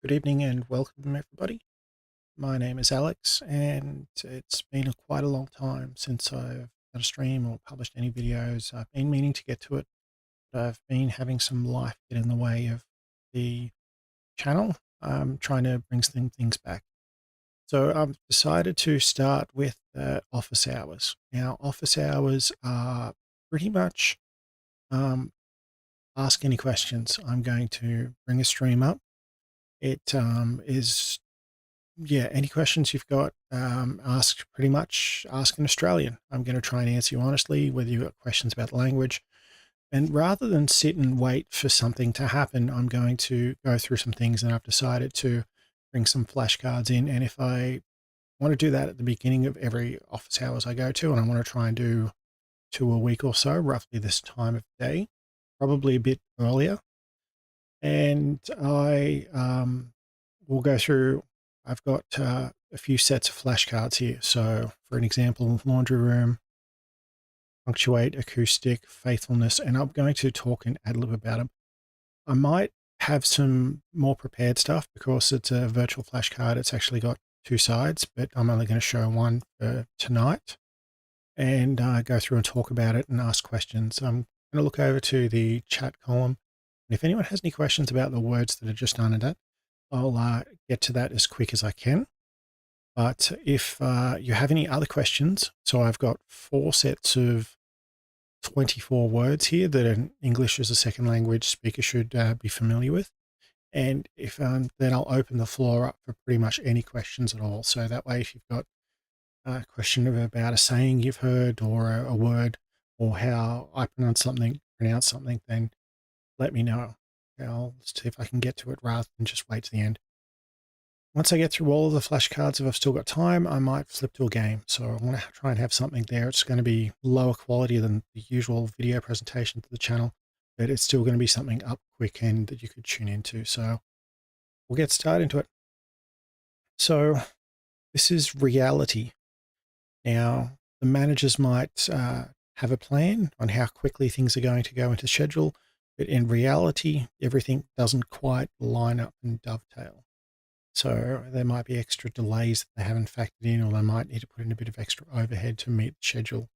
Good evening and welcome, everybody. My name is Alex, and it's been quite a long time since I've done a stream or published any videos. I've been meaning to get to it, but I've been having some life get in the way of the channel. I'm trying to bring some things back. So I've decided to start with office hours. Now, office hours are pretty much um, ask any questions. I'm going to bring a stream up. It is Yeah, any questions you've got, ask pretty much ask an Australian. I'm going to try and answer you honestly, whether you've got questions about the language. And rather than sit and wait for something to happen, I'm going to go through some things, and I've decided to bring some flashcards in. And if I want to do that at the beginning of every office hours I go to, and I want to try and do 2 a week or so, roughly this time of day, probably a bit earlier. And I will go through. I've got a few sets of flashcards here. So, for an example, laundry room, punctuate, acoustic, faithfulness, and I'm going to talk and ad lib about them. I might have some more prepared stuff because it's a virtual flashcard. It's actually got two sides, but I'm only going to show one for tonight and go through and talk about it and ask questions. I'm going to look over to the chat column. And if anyone has any questions about the words that are just under that, I'll get to that as quick as I can. But if you have any other questions, so I've got 4 sets of 24 words here that an English as a second language speaker should be familiar with. And if then I'll open the floor up for pretty much any questions at all. So that way, if you've got a question about a saying you've heard or a word or how I pronounce something, then let me know. I'll see if I can get to it rather than just wait to the end. Once I get through all of the flashcards, if I've still got time, I might flip to a game. So I want to try and have something there. It's going to be lower quality than the usual video presentation to the channel, but it's still going to be something up quick and that you could tune into. So we'll get started into it. So this is reality. Now, the managers might have a plan on how quickly things are going to go into schedule, but in reality, everything doesn't quite line up and dovetail. So there might be extra delays that they haven't factored in, or they might need to put in a bit of extra overhead to meet the schedule.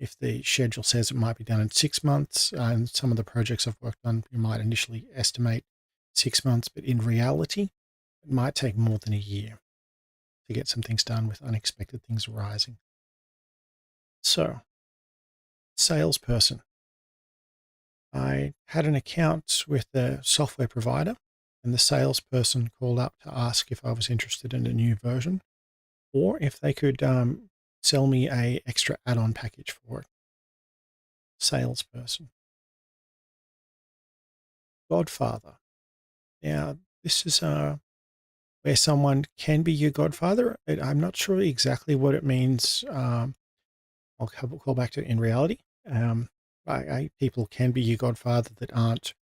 If the schedule says it might be done in 6 months, and some of the projects I've worked on, you might initially estimate 6 months, but in reality, it might take more than a year to get some things done with unexpected things arising. So, salesperson. I had an account with a software provider, and the salesperson called up to ask if I was interested in a new version or if they could sell me a extra add-on package for it. Salesperson. Godfather. Now, this is where someone can be your godfather. I'm not sure exactly what it means. I'll call back to in reality. People can be your godfather that aren't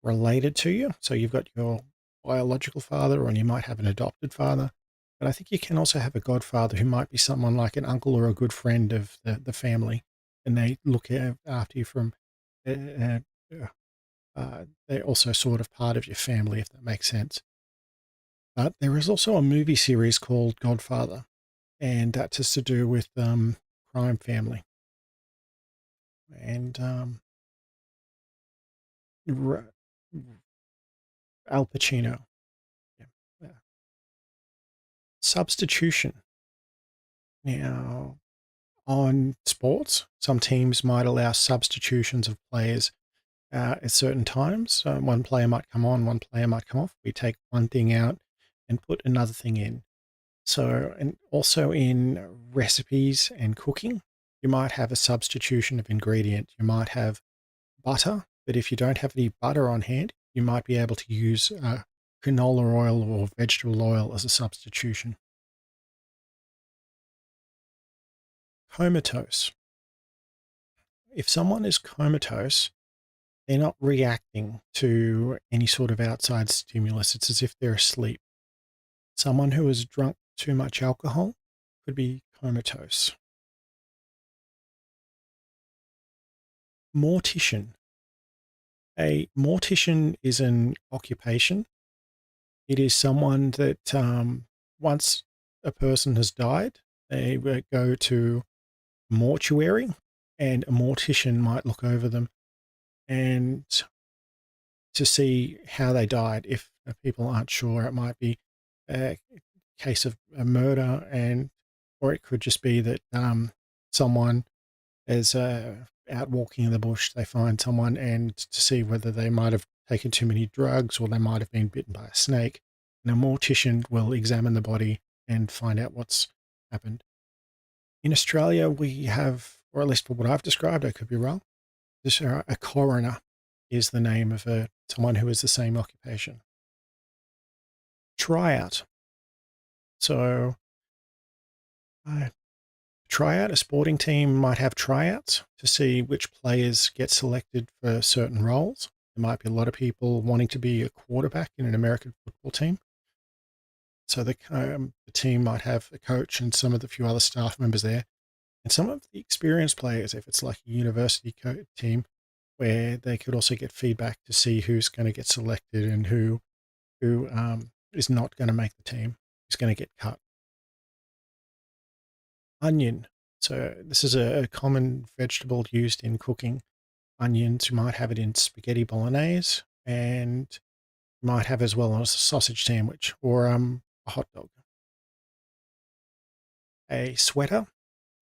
related to you. So you've got your biological father, and you might have an adopted father. But I think you can also have a godfather who might be someone like an uncle or a good friend of the family, and they look after you from. Uh, they're also sort of part of your family, if that makes sense. But there is also a movie series called Godfather, and that has to do with crime family. And Al Pacino. Yeah. Substitution. Now, on sports, some teams might allow substitutions of players at certain times. One player might come on, one player might come off. We take one thing out and put another thing in. So, and also in recipes and cooking, you might have a substitution of ingredient. You might have butter, but if you don't have any butter on hand, you might be able to use canola oil or vegetable oil as a substitution. Comatose. If someone is comatose, they're not reacting to any sort of outside stimulus. It's as if they're asleep. Someone who has drunk too much alcohol could be comatose. Mortician. A mortician is an occupation It is someone that once a person has died, they will go to a mortuary and a mortician might look over them and to see how they died. If people aren't sure, it might be a case of a murder, and or it could just be that someone is out walking in the bush. They find someone, and to see whether they might have taken too many drugs or they might have been bitten by a snake. And a mortician will examine the body and find out what's happened. In Australia, we have, or at least for what I've described, I could be wrong, a coroner is the name of someone who has the same occupation. Tryout. So, tryout, a sporting team might have tryouts to see which players get selected for certain roles. There might be a lot of people wanting to be a quarterback in an American football team. So the team might have a coach and some of the few other staff members there. And some of the experienced players, if it's like a university team, where they could also get feedback to see who's going to get selected and who is not going to make the team, who's going to get cut. Onion. So this is a common vegetable used in cooking. Onions, you might have it in spaghetti bolognese, and you might have as well as a sausage sandwich or a hot dog. A sweater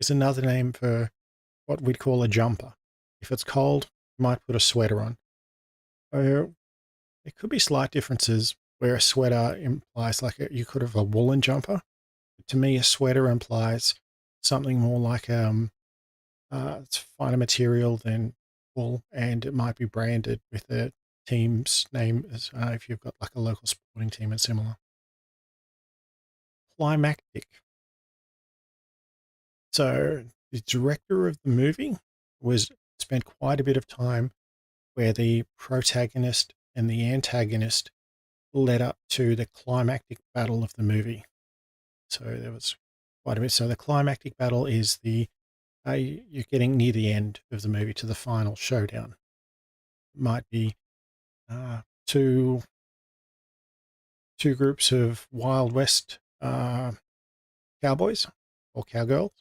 is another name for what we'd call a jumper. If it's cold, you might put a sweater on. There could be slight differences where a sweater implies you could have a woolen jumper. To me, a sweater implies something more like it's finer material than wool, and it might be branded with a team's name as if you've got like a local sporting team and similar. Climactic. So the director of the movie was spent quite a bit of time where the protagonist and the antagonist led up to the climactic battle of the movie. So there was quite a bit. So the climactic battle is you're getting near the end of the movie to the final showdown. It might be two groups of Wild West cowboys or cowgirls,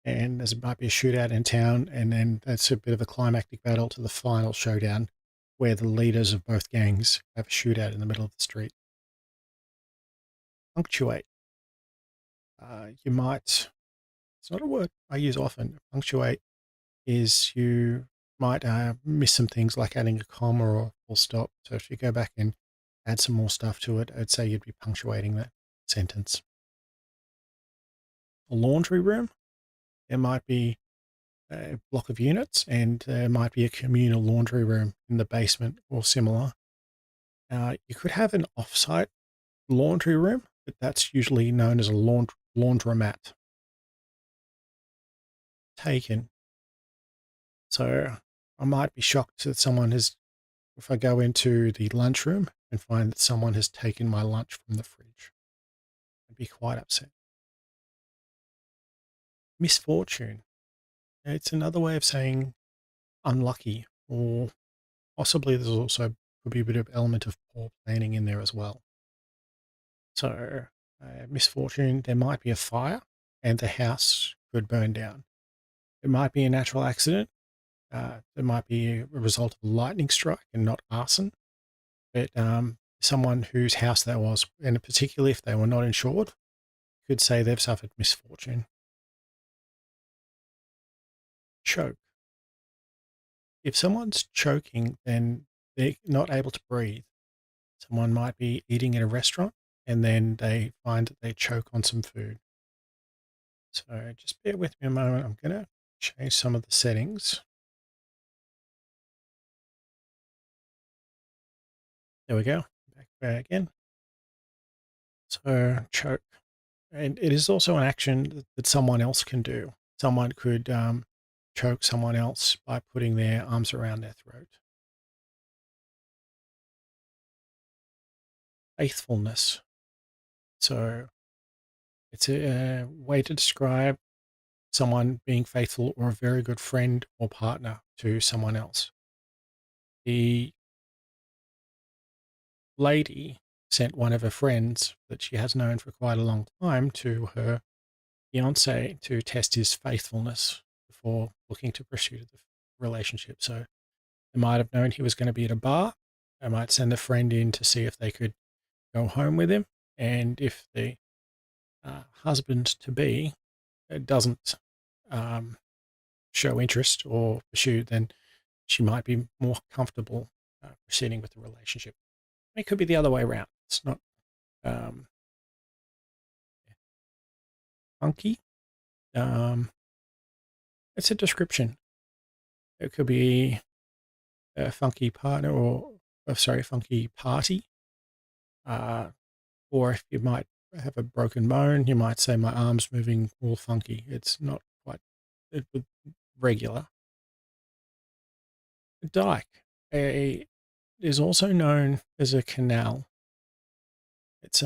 and there might be a shootout in town, and then that's a bit of a climactic battle to the final showdown where the leaders of both gangs have a shootout in the middle of the street. Punctuate. You might, it's not a word I use often. Punctuate is you might miss some things like adding a comma or a full stop. So if you go back and add some more stuff to it, I'd say you'd be punctuating that sentence. A laundry room, there might be a block of units and there might be a communal laundry room in the basement or similar. You could have an off-site laundry room, but that's usually known as a laundromat. Taken. So I might be shocked that if I go into the lunchroom and find that someone has taken my lunch from the fridge, I'd be quite upset. Misfortune. It's another way of saying unlucky, or possibly there's also could be a bit of element of poor planning in there as well. So, misfortune, there might be a fire and the house could burn down. It might be a natural accident. There might be a result of a lightning strike and not arson. But someone whose house that was, and particularly if they were not insured, could say they've suffered misfortune. Choke. If someone's choking, then they're not able to breathe. Someone might be eating in a restaurant and then they find that they choke on some food. So just bear with me a moment. I'm going to change some of the settings. There we go. Back again. So choke. And it is also an action that someone else can do. Someone could choke someone else by putting their arms around their throat. Faithfulness. So it's a way to describe someone being faithful or a very good friend or partner to someone else. The lady sent one of her friends that she has known for quite a long time to her fiance to test his faithfulness before looking to pursue the relationship. So they might have known he was going to be at a bar. They might send a friend in to see if they could go home with him. And if the husband to be doesn't um, show interest or pursue, then she might be more comfortable proceeding with the relationship. It could be the other way around. It's not um, funky. Um, it's a description. It could be a funky partner funky party. Or if you might have a broken bone, you might say, my arm's moving all funky. It's not quite regular. A dike is also known as a canal. Its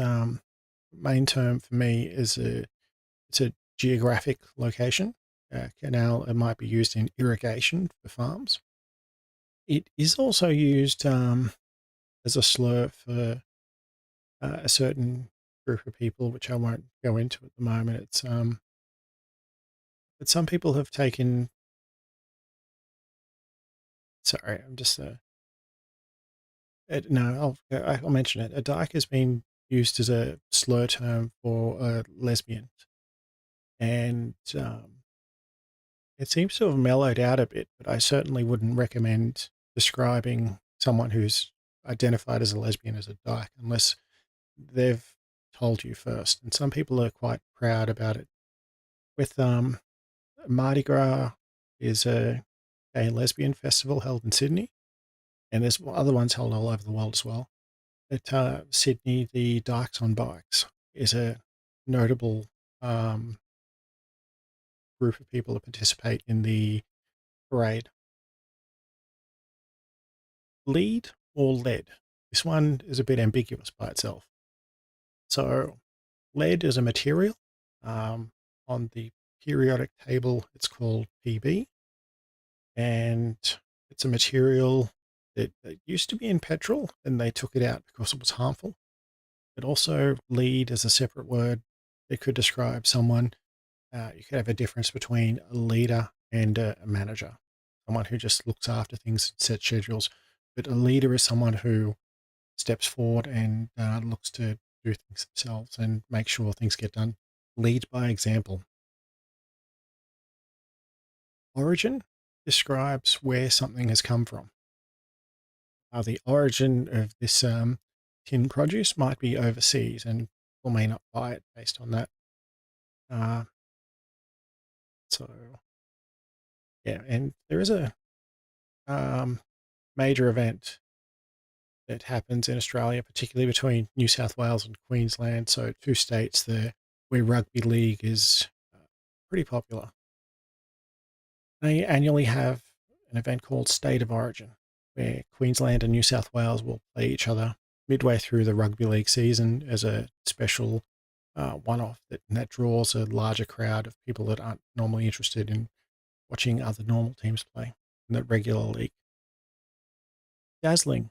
main term for me is it's a geographic location. Canal, it might be used in irrigation for farms. It is also used as a slur for a certain group of people, which I won't go into at the moment. It's but some people have taken. Sorry, I'm just no, I'll mention it. A dyke has been used as a slur term for lesbians, and it seems to have mellowed out a bit. But I certainly wouldn't recommend describing someone who's identified as a lesbian as a dyke unless they've told you first. And some people are quite proud about it. With Mardi Gras is a gay and lesbian festival held in Sydney, and there's other ones held all over the world as well. At Sydney, the Dykes on Bikes is a notable group of people that participate in the parade. Lead or lead? This one is a bit ambiguous by itself. So, lead is a material. On the periodic table, it's called Pb, and it's a material that used to be in petrol, and they took it out because it was harmful. But also, lead is a separate word that could describe someone. You could have a difference between a leader and a manager, someone who just looks after things and sets schedules. But a leader is someone who steps forward and looks to do things themselves and make sure things get done. Lead by example. Origin describes where something has come from. The origin of this tin produce might be overseas, and people may not buy it based on that. So, yeah, and there is a major event that happens in Australia, particularly between New South Wales and Queensland. So, two states there where rugby league is pretty popular. They annually have an event called State of Origin, where Queensland and New South Wales will play each other midway through the rugby league season as a special one-off that draws a larger crowd of people that aren't normally interested in watching other normal teams play in the regular league. Dazzling.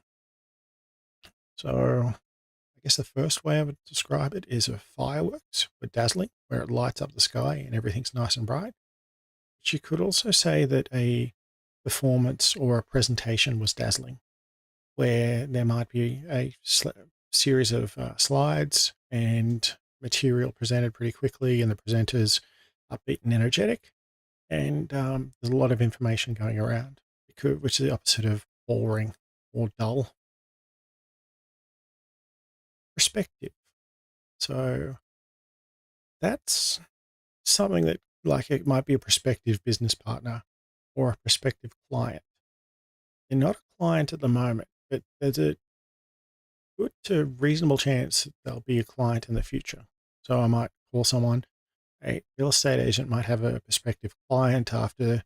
So I guess the first way I would describe it is a fireworks with dazzling, where it lights up the sky and everything's nice and bright. But you could also say that a performance or a presentation was dazzling, where there might be a series of slides and material presented pretty quickly, and the presenter's upbeat and energetic, and there's a lot of information going around, which is the opposite of boring or dull. Perspective. So that's something that, like, it might be a prospective business partner or a prospective client. They're not a client at the moment, but there's a good to reasonable chance that they'll be a client in the future. So I might call someone, a real estate agent might have a prospective client after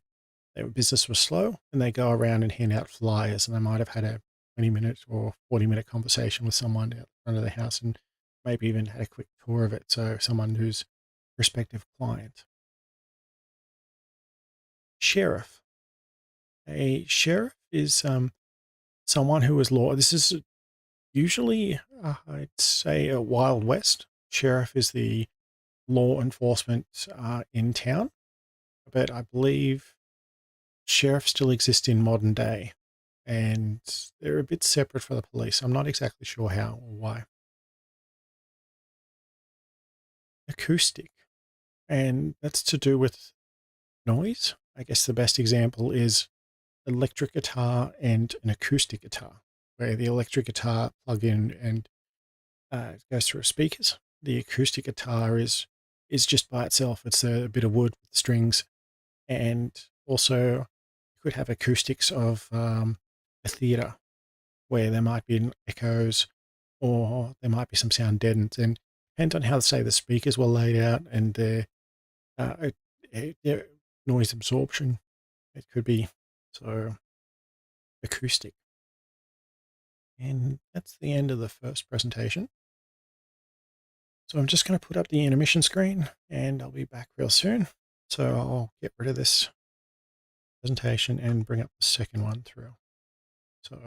their business was slow, and they go around and hand out flyers, and they might have had a 20-minute or 40-minute conversation with someone out front of the house and maybe even had a quick tour of it. So someone who's a prospective client. Sheriff. A sheriff is someone who is law. This is Usually, I'd say a Wild West. Sheriff is the law enforcement in town, but I believe sheriff still exists in modern day, and they're a bit separate for the police. I'm not exactly sure how or why. Acoustic, and that's to do with noise. I guess the best example is electric guitar and an acoustic guitar, where the electric guitar plug in and goes through speakers. The acoustic guitar is just by itself. It's a bit of wood with strings, and also you could have acoustics of a theatre where there might be echoes or there might be some sound deadened, and depends on how, say, the speakers were laid out and uh, their noise absorption. It could be so acoustic. And that's the end of the first presentation. So I'm just going to put up the intermission screen and I'll be back real soon. So I'll get rid of this presentation and bring up the second one through. So,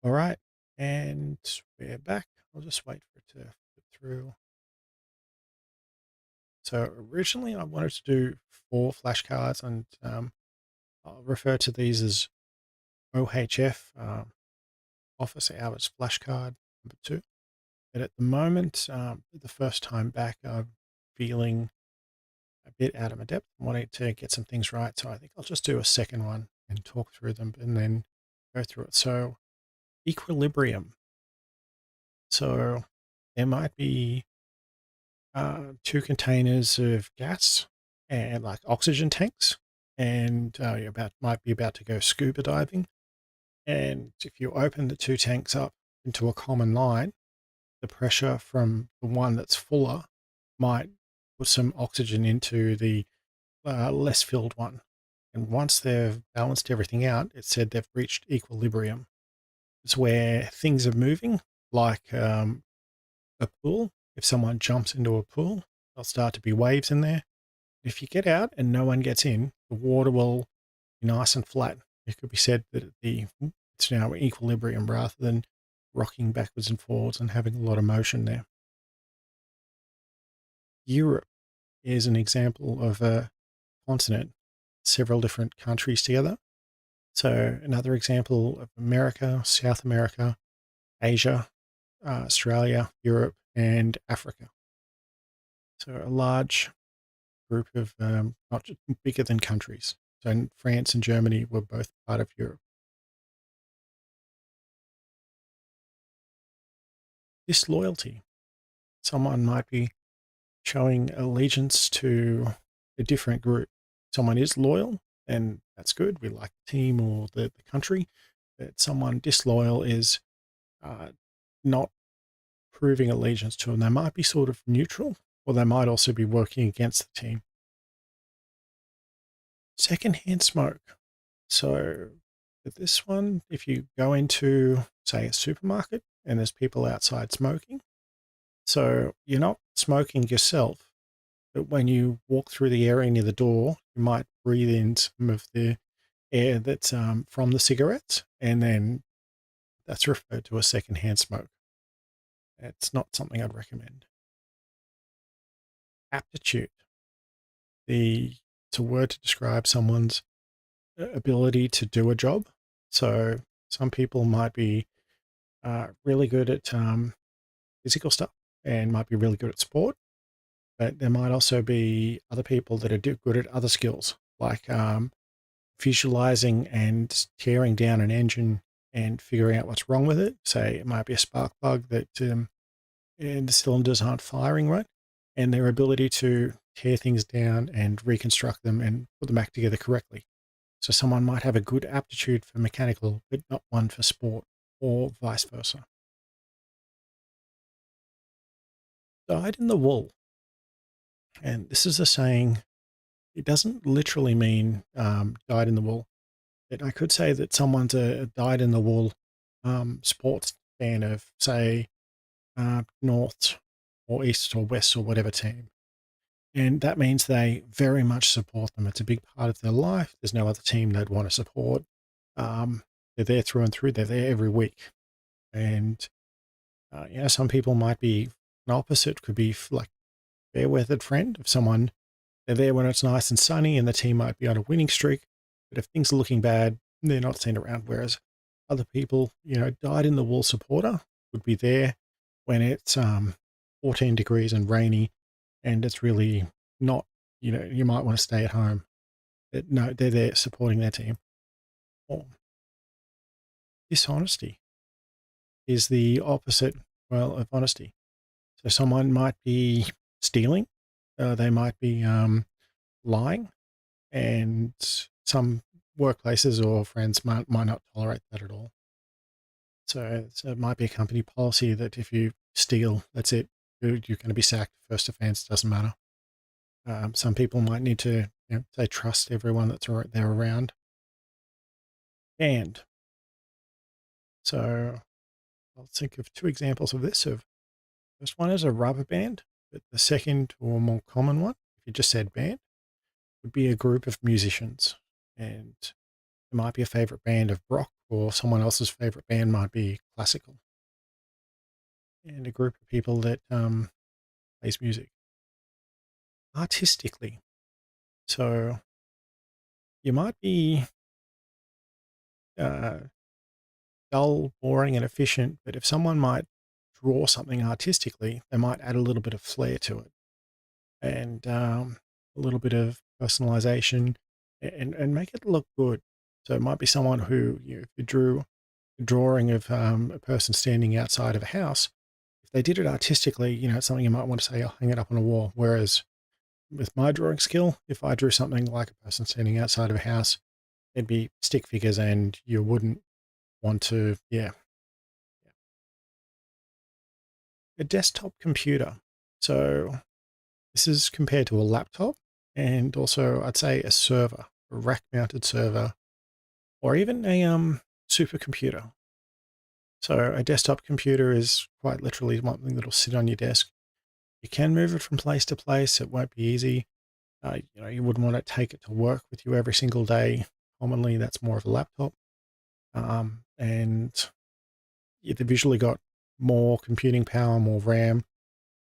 all right, and we're back. I'll just wait for it to flip through. So originally I wanted to do 4 flashcards, and I'll refer to these as OHF, office hours flashcard number 2. But at the moment, the first time back, I'm feeling a bit out of my depth, wanting to get some things right. So I think I'll just do a second one and talk through them and then go through it. So equilibrium. So there might be 2 containers of gas and like oxygen tanks, and you might be about to go scuba diving. And if you open the 2 tanks up into a common line, the pressure from the one that's fuller might put some oxygen into the less filled one. And once they've balanced everything out, it said they've reached equilibrium. It's where things are moving, like a pool. If someone jumps into a pool, there'll start to be waves in there. If you get out and no one gets in, the water will be nice and flat. It could be said that it's now equilibrium rather than rocking backwards and forwards and having a lot of motion there. Europe is an example of a continent, several different countries together. So another example of America, South America, Asia, Australia, Europe, and Africa. So a large group of not just bigger than countries. So France and Germany were both part of Europe. Disloyalty. Someone might be showing allegiance to a different group. Someone is loyal, and that's good. We like the team or the country. But someone disloyal is not proving allegiance to them. They might be sort of neutral, or they might also be working against the team. Secondhand smoke. So with this one, if you go into, say, a supermarket and there's people outside smoking, so you're not smoking yourself, but when you walk through the area near the door, you might breathe in some of the air that's from the cigarettes, and then that's referred to as secondhand smoke. It's not something I'd recommend. Aptitude. It's a word to describe someone's ability to do a job. So some people might be really good at physical stuff and might be really good at sport, but there might also be other people that are good at other skills, like visualizing and tearing down an engine and figuring out what's wrong with it. Say it might be a spark plug that and the cylinders aren't firing right, and their ability to tear things down and reconstruct them and put them back together correctly. So someone might have a good aptitude for mechanical, but not one for sport, or vice versa. Dyed in the wool. And this is a saying, it doesn't literally mean dyed in the wool. But I could say that someone's a dyed in the wool sports fan of, say, North or East or West or whatever team. And that means they very much support them. It's a big part of their life. There's no other team they'd want to support. They're there through and through. They're there every week. And, some people might be an opposite, could be like a fair weathered friend of someone. They're there when it's nice and sunny and the team might be on a winning streak. But if things are looking bad, they're not seen around. Whereas other people, dyed in the wool supporter would be there when it's 14 degrees and rainy and it's really not, you might want to stay at home. No, they're there supporting their team. Or dishonesty is the opposite, well, of honesty. So someone might be stealing, they might be lying, and some workplaces or friends might not tolerate that at all. So it might be a company policy that if you steal, that's it. You're going to be sacked. First offense, doesn't matter. Some people might need to, say, trust everyone that's they're around. And so I'll think of two examples of this. First one is a rubber band, but the second or more common one, if you just said band, would be a group of musicians. And it might be a favorite band of rock, or someone else's favorite band might be classical. And a group of people that plays music artistically. So you might be uh, dull, boring, and efficient, but if someone might draw something artistically, they might add a little bit of flair to it and a little bit of personalization and make it look good. So it might be someone who, if you drew a drawing of a person standing outside of a house, if they did it artistically, it's something you might want to say, I'll hang it up on a wall. Whereas with my drawing skill, if I drew something like a person standing outside of a house, it'd be stick figures and you wouldn't want to, yeah. A desktop computer. So this is compared to a laptop and also I'd say a server, a rack mounted server, or even a supercomputer. So a desktop computer is quite literally something that'll sit on your desk. You can move it from place to place. It won't be easy. You wouldn't want to take it to work with you every single day. Commonly, that's more of a laptop. And they've usually got more computing power, more RAM,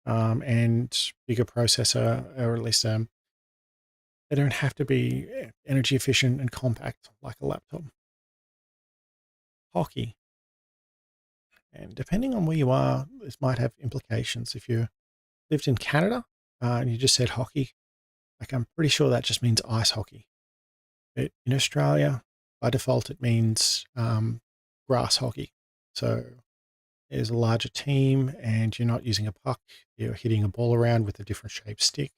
and bigger processor, or at least they don't have to be energy efficient and compact like a laptop. Hockey. And depending on where you are, this might have implications. If you lived in Canada and you just said hockey, like I'm pretty sure that just means ice hockey. But in Australia, by default, it means grass hockey. So there's a larger team and you're not using a puck, you're hitting a ball around with a different shaped stick.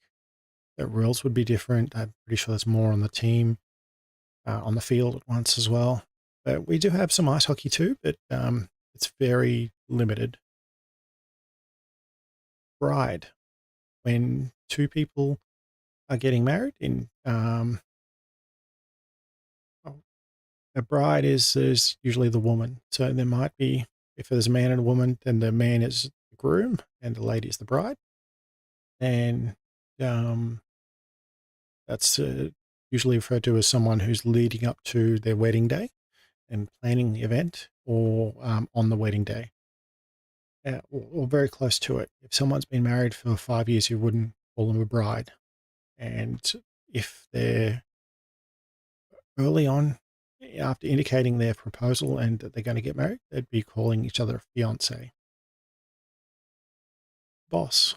The rules would be different. I'm pretty sure there's more on the team, on the field at once as well. But we do have some ice hockey too, but it's very limited. Bride. When two people are getting married in a bride is usually the woman. So there might be, if there's a man and a woman, then the man is the groom and the lady is the bride. And um, that's usually referred to as someone who's leading up to their wedding day and planning the event, or on the wedding day, or very close to it. If someone's been married for 5 years, you wouldn't call them a bride. And if they're early on, after indicating their proposal and that they're going to get married, they'd be calling each other a fiance. Boss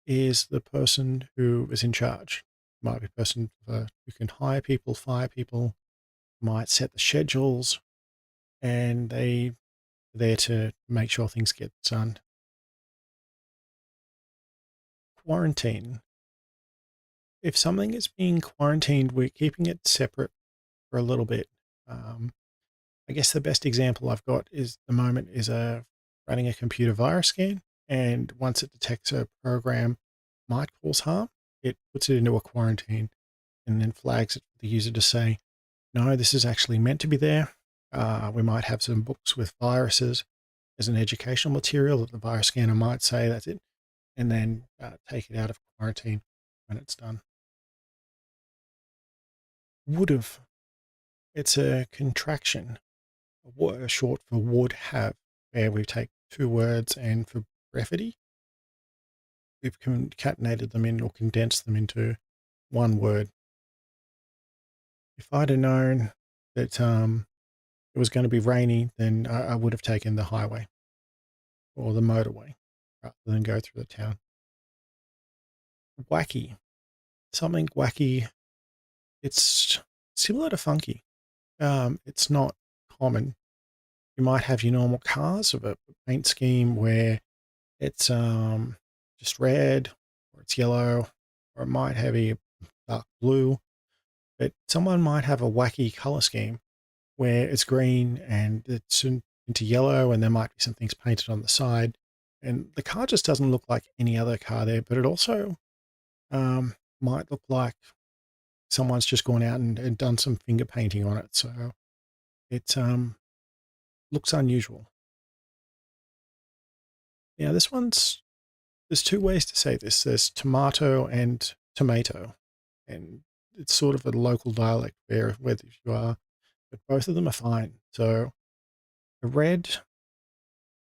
is the person who is in charge. Might be a person who can hire people, fire people, might set the schedules, and they're there to make sure things get done. Quarantine. If something is being quarantined, we're keeping it separate for a little bit. I guess the best example I've got is the moment is running a computer virus scan, and once it detects a program might cause harm, it puts it into a quarantine and then flags it for the user to say, no, this is actually meant to be there. We might have some books with viruses as an educational material that the virus scanner might say that's it, and then take it out of quarantine. when it's done. Would have. It's a contraction, short for would have, where we take two words and for brevity, we've concatenated them in or condensed them into one word. If I'd have known that it was going to be rainy, then I would have taken the highway or the motorway rather than go through the town. Wacky. Something wacky. It's similar to funky. It's not common. You might have your normal cars of a paint scheme where it's just red or it's yellow, or it might have a dark blue, but someone might have a wacky color scheme where it's green and it's into yellow, and there might be some things painted on the side, and the car just doesn't look like any other car there, but it also might look like someone's just gone out and done some finger painting on it, so it looks unusual. Now this one's, there's two ways to say this. There's tomato and tomato, and it's sort of a local dialect whether you are, but both of them are fine. So a red, I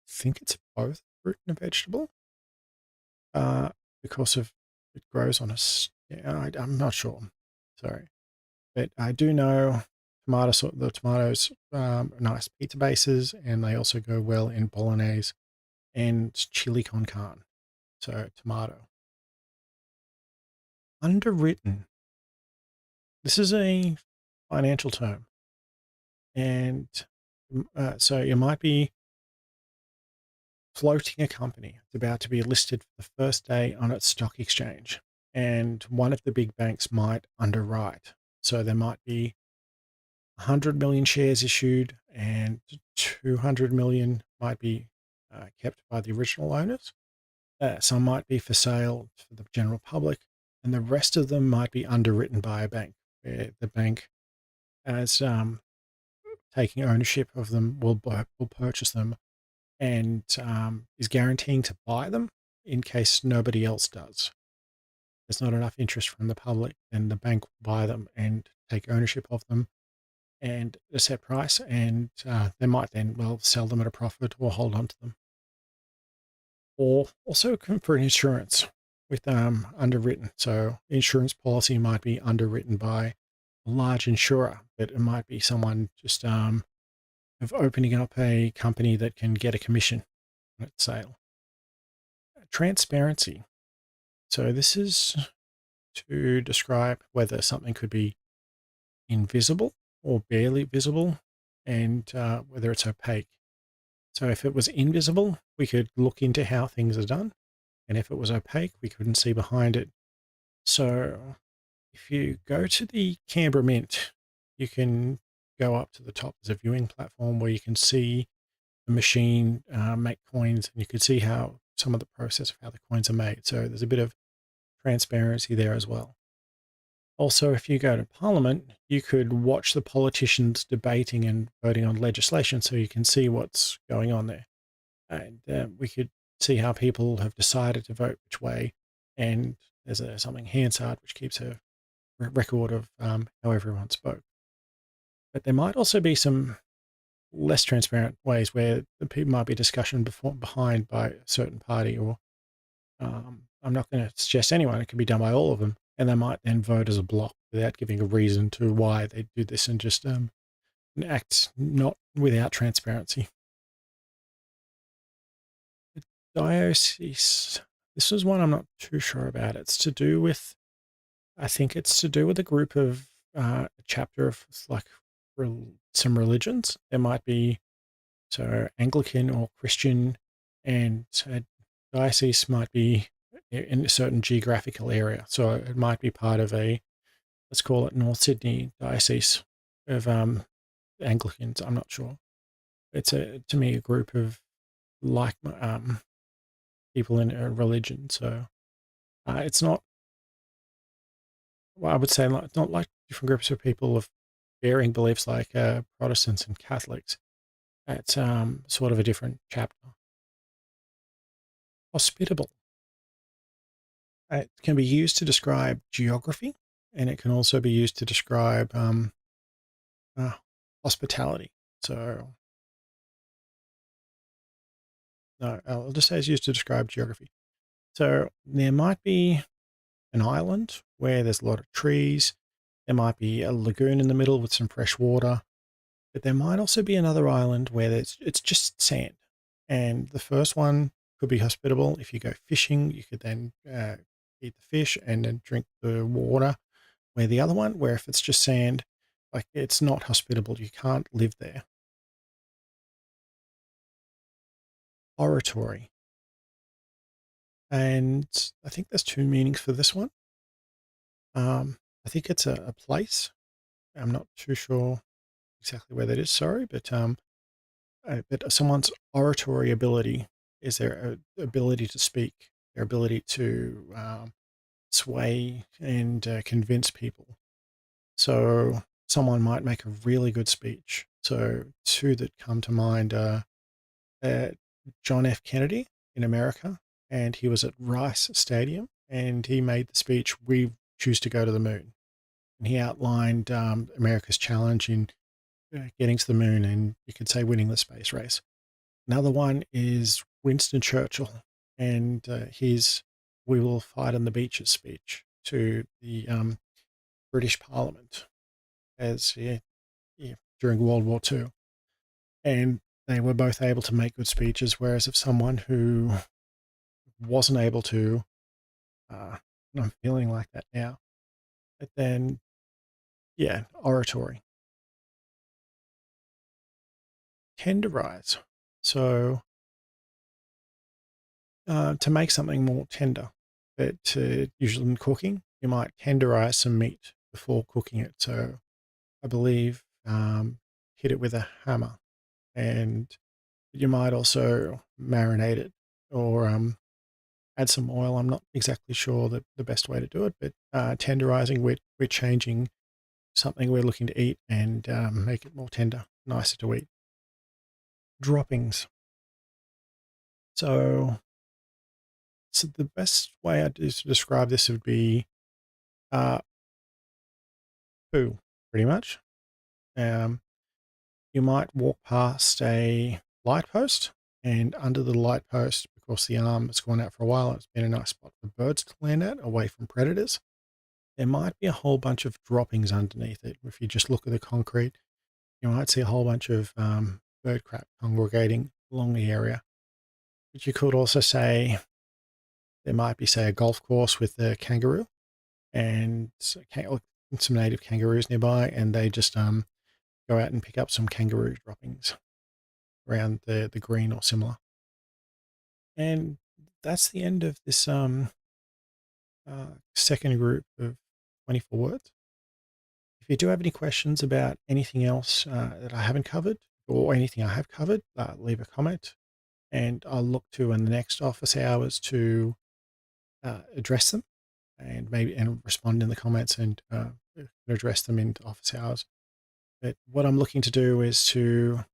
think it's both fruit and a vegetable, because of it grows on a. Yeah, I'm not sure. Sorry, but I do know the tomatoes are nice pizza bases, and they also go well in bolognese and chili con carne. So tomato. Underwritten. This is a financial term, and so you might be floating a company. It's about to be listed for the first day on its stock exchange, and one of the big banks might underwrite. So there might be 100 million shares issued, and 200 million might be kept by the original owners. Some might be for sale for the general public, and the rest of them might be underwritten by a bank, where the bank, as taking ownership of them, will purchase them and is guaranteeing to buy them in case nobody else does. There's not enough interest from the public, then the bank will buy them and take ownership of them and a set price, and they might then, well, sell them at a profit or hold on to them. Or also for insurance with underwritten. So insurance policy might be underwritten by a large insurer, but it might be someone just of opening up a company that can get a commission on its sale. Transparency. So this is to describe whether something could be invisible or barely visible, and whether it's opaque. So if it was invisible, we could look into how things are done. And if it was opaque, we couldn't see behind it. So if you go to the Canberra Mint, you can go up to the top. There's a viewing platform where you can see the machine make coins, and you can see how some of the process of how the coins are made. So there's a bit of transparency there as well. Also, if you go to Parliament, you could watch the politicians debating and voting on legislation, so you can see what's going on there. And we could see how people have decided to vote which way. And there's something Hansard, which keeps a record of how everyone spoke. But there might also be some less transparent ways where the people might be discussion behind by a certain party, or I'm not going to suggest anyone. It could be done by all of them, and they might then vote as a block without giving a reason to why they do this, and just act not without transparency. Diocese. This is one I'm not too sure about. It's to do with, I think it's to do with a group of a chapter of like some religions. There might be so Anglican or Christian, and diocese might be in a certain geographical area. So it might be part of a, let's call it North Sydney diocese of Anglicans. I'm not sure. It's to me a group of like people in a religion. So it's not, well, I would say it's not like different groups of people of varying beliefs like Protestants and Catholics. It's sort of a different chapter. Hospitable. It can be used to describe geography, and it can also be used to describe uh, hospitality. So, no, I'll just say it's used to describe geography. So there might be an island where there's a lot of trees. There might be a lagoon in the middle with some fresh water, but there might also be another island where it's just sand. And the first one could be hospitable. If you go fishing, you could then eat the fish and then drink the water. Where the other one, where if it's just sand, like it's not hospitable, you can't live there. Oratory. And I think there's two meanings for this one. I think it's a place. I'm not too sure exactly where that is, sorry, but someone's oratory ability is their ability to speak, their ability to sway and convince people. So someone might make a really good speech. So two that come to mind are uh, John F. Kennedy in America, and he was at Rice Stadium, and he made the speech, "We choose to go to the moon." And he outlined America's challenge in getting to the moon, and you could say winning the space race. Another one is Winston Churchill and his "We will fight on the beaches" speech to the British Parliament as during World War II. And they were both able to make good speeches, whereas if someone who wasn't able to, and I'm feeling like that now, but then, yeah, oratory. Tenderize. So to make something more tender, but usually in cooking, you might tenderize some meat before cooking it. So I believe hit it with a hammer, and you might also marinate it or add some oil. I'm not exactly sure the best way to do it, but tenderizing, we're changing something we're looking to eat and make it more tender, nicer to eat. Droppings. So, so the best way to describe this would be uh, poo, pretty much. Um, you might walk past a light post, and under the light post, because the arm has gone out for a while, it's been a nice spot for birds to land at, away from predators. There might be a whole bunch of droppings underneath it. If you just look at the concrete, you might see a whole bunch of bird crap congregating along the area. But you could also say there might be, say, a golf course with a kangaroo and some native kangaroos nearby, and they just go out and pick up some kangaroo droppings around the green or similar. And that's the end of this second group of 24 words. If you do have any questions about anything else that I haven't covered or anything I have covered, leave a comment, and I'll look to in the next office hours to address them and respond in the comments and address them in office hours. But what I'm looking to do is to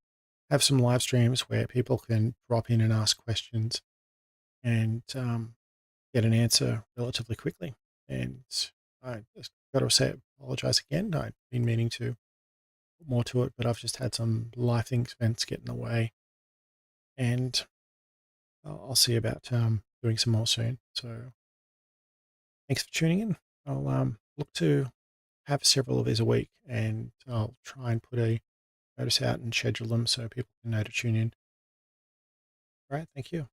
have some live streams where people can drop in and ask questions and get an answer relatively quickly. And I just got to say, apologize again. I've been meaning to put more to it, but I've just had some life events get in the way. And I'll see about doing some more soon. So thanks for tuning in. I'll look to have several of these a week, and I'll try and put a notice out and schedule them so people can know to tune in. All right. Thank you.